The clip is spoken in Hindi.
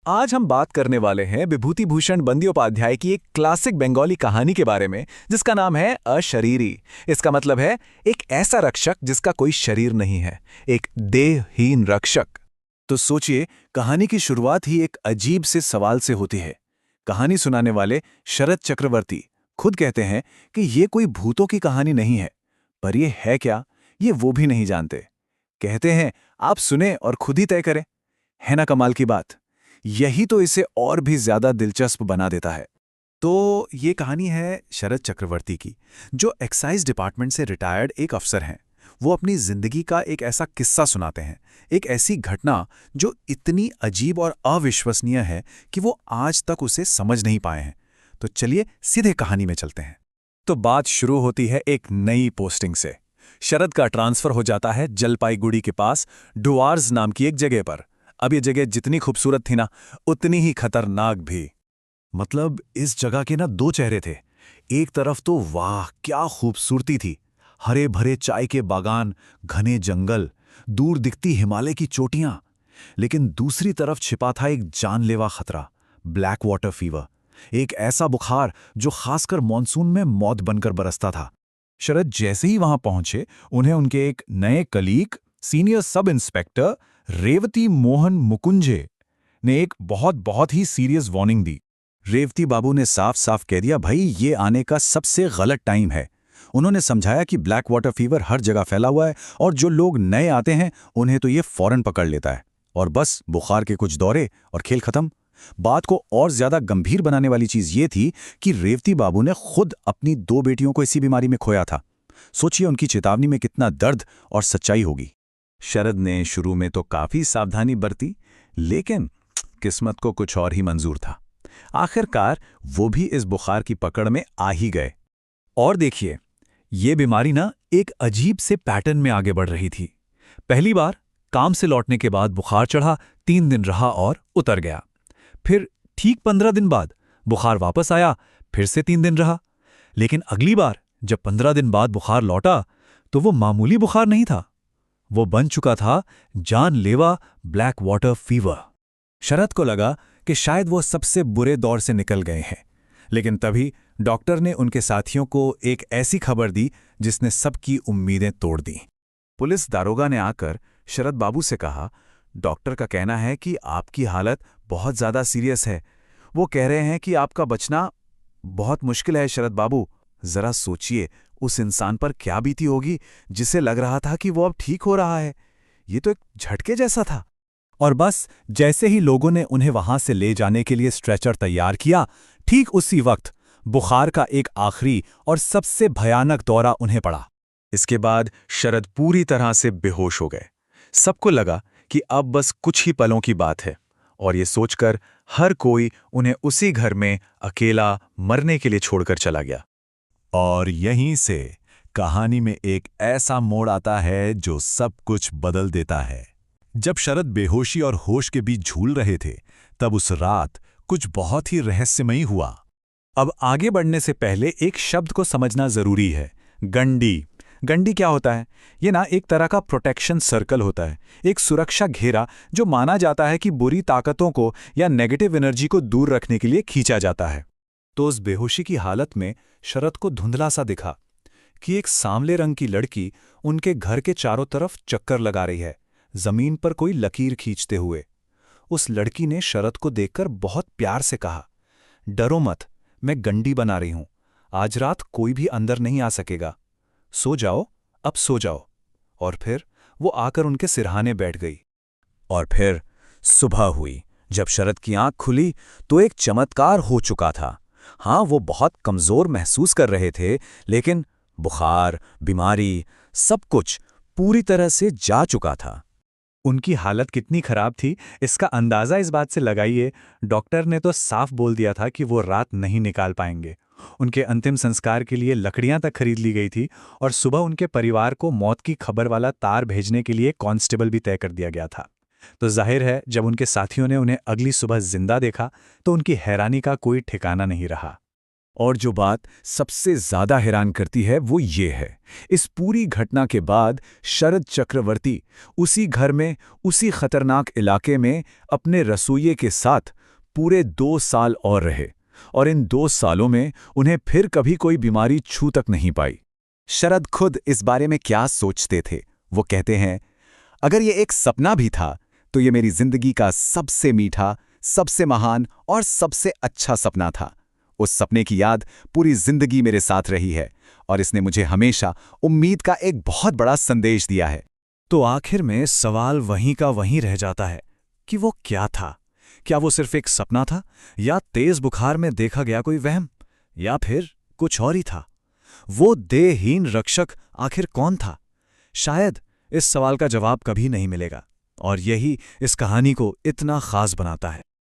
आज हम बात करने वाले हैं विभूति भूषण बंद्योपाध्याय की एक क्लासिक बंगाली कहानी के बारे में जिसका नाम है अशरीरी। इसका मतलब है एक ऐसा रक्षक जिसका कोई शरीर नहीं है, एक देहहीन रक्षक। तो सोचिए, कहानी की शुरुआत ही एक अजीब से सवाल से होती है। कहानी सुनाने वाले शरद चक्रवर्ती खुद कहते हैं कि ये कोई भूतों की कहानी नहीं है, पर ये है क्या, ये वो भी नहीं जानते। कहते हैं आप सुने और खुद ही तय करें। है ना कमाल की बात? यही तो इसे और भी ज्यादा दिलचस्प बना देता है। तो ये कहानी है शरद चक्रवर्ती की, जो एक्साइज डिपार्टमेंट से रिटायर्ड एक अफसर हैं। वो अपनी जिंदगी का एक ऐसा किस्सा सुनाते हैं, एक ऐसी घटना जो इतनी अजीब और अविश्वसनीय है कि वो आज तक उसे समझ नहीं पाए हैं। तो चलिए सीधे कहानी में चलते हैं। तो बात शुरू होती है एक नई पोस्टिंग से। शरद का ट्रांसफर हो जाता है जलपाईगुड़ी के पास डुआर्स नाम की एक जगह पर। अब ये जगह जितनी खूबसूरत थी ना, उतनी ही खतरनाक भी। मतलब इस जगह के ना दो चेहरे थे। एक तरफ तो वाह क्या खूबसूरती थी, हरे भरे चाय के बागान, घने जंगल, दूर दिखती हिमालय की चोटियां। लेकिन दूसरी तरफ छिपा था एक जानलेवा खतरा, ब्लैक वाटर फीवर। एक ऐसा बुखार जो खासकर मॉनसून में मौत बनकर बरसता था। शरद जैसे ही वहां पहुंचे, उन्हें उनके एक नए colleague, senior sub inspector Revathi Mohan Mukunje ने एक बहुत ही सीरियस वार्निंग दी। रेवती बाबू ने साफ साफ कह दिया, भाई ये आने का सबसे गलत टाइम है। उन्होंने समझाया कि ब्लैक वाटर फीवर हर जगह फैला हुआ है और जो लोग नए आते हैं उन्हें तो ये फौरन पकड़ लेता है और बस बुखार के कुछ दौरे और खेल खत्म। बात को और ज्यादा गंभीर बनाने वाली चीज ये थी कि रेवती बाबू ने खुद अपनी दो बेटियों को इसी बीमारी में खोया था। सोचिए उनकी चेतावनी में कितना दर्द और सच्चाई होगी। शरद ने शुरू में तो काफी सावधानी बरती, लेकिन किस्मत को कुछ और ही मंजूर था। आखिरकार वो भी इस बुखार की पकड़ में आ ही गए। और देखिए, ये बीमारी ना एक अजीब से पैटर्न में आगे बढ़ रही थी। पहली बार काम से लौटने के बाद बुखार चढ़ा, 3 दिन रहा और उतर गया। फिर ठीक 15 दिन बाद बुखार वापस आया, फिर से 3 दिन रहा। लेकिन अगली बार जब 15 दिन बाद बुखार लौटा तो वो मामूली बुखार नहीं था, वो बन चुका था जानलेवा ब्लैक वाटर फीवर। शरद को लगा कि शायद वो सबसे बुरे दौर से निकल गए हैं, लेकिन तभी डॉक्टर ने उनके साथियों को एक ऐसी खबर दी जिसने सबकी उम्मीदें तोड़ दी। पुलिस दारोगा ने आकर शरद बाबू से कहा, डॉक्टर का कहना है कि आपकी हालत बहुत ज्यादा सीरियस है। वो कह रहे हैं कि आपका बचना बहुत मुश्किल है। शरद बाबू, जरा सोचिए उस इंसान पर क्या बीती होगी जिसे लग रहा था कि वो अब ठीक हो रहा है। ये तो एक झटके जैसा था। और बस जैसे ही लोगों ने उन्हें वहां से ले जाने के लिए स्ट्रेचर तैयार किया, ठीक उसी वक्त बुखार का एक आखिरी और सबसे भयानक दौरा उन्हें पड़ा। इसके बाद शरद पूरी तरह से बेहोश हो गए। सबको लगा कि अब बस कुछ ही पलों की बात है, और ये सोचकर हर कोई उन्हें उसी घर में अकेला मरने के लिए छोड़कर चला गया। और यहीं से कहानी में एक ऐसा मोड़ आता है जो सब कुछ बदल देता है। जब शरद बेहोशी और होश के बीच झूल रहे थे, तब उस रात कुछ बहुत ही रहस्यमयी हुआ। अब आगे बढ़ने से पहले एक शब्द को समझना जरूरी है, गंडी। गंडी क्या होता है? ये ना एक तरह का प्रोटेक्शन सर्कल होता है, एक सुरक्षा घेरा जो माना जाता है कि बुरी ताकतों को या नेगेटिव एनर्जी को दूर रखने के लिए खींचा जाता है। तो उस बेहोशी की हालत में शरद को धुंधला सा दिखा कि एक सांवले रंग की लड़की उनके घर के चारों तरफ चक्कर लगा रही है, जमीन पर कोई लकीर खींचते हुए। उस लड़की ने शरद को देखकर बहुत प्यार से कहा, डरो मत, मैं गंडी बना रही हूं। आज रात कोई भी अंदर नहीं आ सकेगा। सो जाओ, अब सो जाओ। और फिर वो आकर उनके सिरहाने बैठ गई। और फिर सुबह हुई। जब शरद की आंख खुली तो एक चमत्कार हो चुका था। हाँ, वो बहुत कमजोर महसूस कर रहे थे, लेकिन बुखार, बीमारी, सब कुछ पूरी तरह से जा चुका था। उनकी हालत कितनी खराब थी, इसका अंदाजा इस बात से लगाइए, डॉक्टर ने तो साफ बोल दिया था कि वो रात नहीं निकाल पाएंगे। उनके अंतिम संस्कार के लिए लकड़ियां तक खरीद ली गई थी और सुबह उनके परिवार को मौत की खबर वाला तार भेजने के लिए कांस्टेबल भी तय कर दिया गया था। तो जाहिर है, जब उनके साथियों ने उन्हें अगली सुबह जिंदा देखा तो उनकी हैरानी का कोई ठिकाना नहीं रहा। और जो बात सबसे ज्यादा हैरान करती है वो ये है, इस पूरी घटना के बाद शरद चक्रवर्ती उसी घर में, उसी खतरनाक इलाके में अपने रसोइये के साथ पूरे 2 साल और रहे, और इन 2 सालों में उन्हें फिर कभी कोई बीमारी छू तक नहीं पाई। शरद खुद इस बारे में क्या सोचते थे? वो कहते हैं, अगर ये एक सपना भी था तो ये मेरी जिंदगी का सबसे मीठा, सबसे महान और सबसे अच्छा सपना था। उस सपने की याद पूरी जिंदगी मेरे साथ रही है और इसने मुझे हमेशा उम्मीद का एक बहुत बड़ा संदेश दिया है। तो आखिर में सवाल वहीं का वहीं रह जाता है कि वो क्या था? क्या वो सिर्फ एक सपना था, या तेज बुखार में देखा गया कोई वहम, या फिर कुछ और ही था? वो देहहीन रक्षक आखिर कौन था? शायद इस सवाल का जवाब कभी नहीं मिलेगा, और यही इस कहानी को इतना खास बनाता है।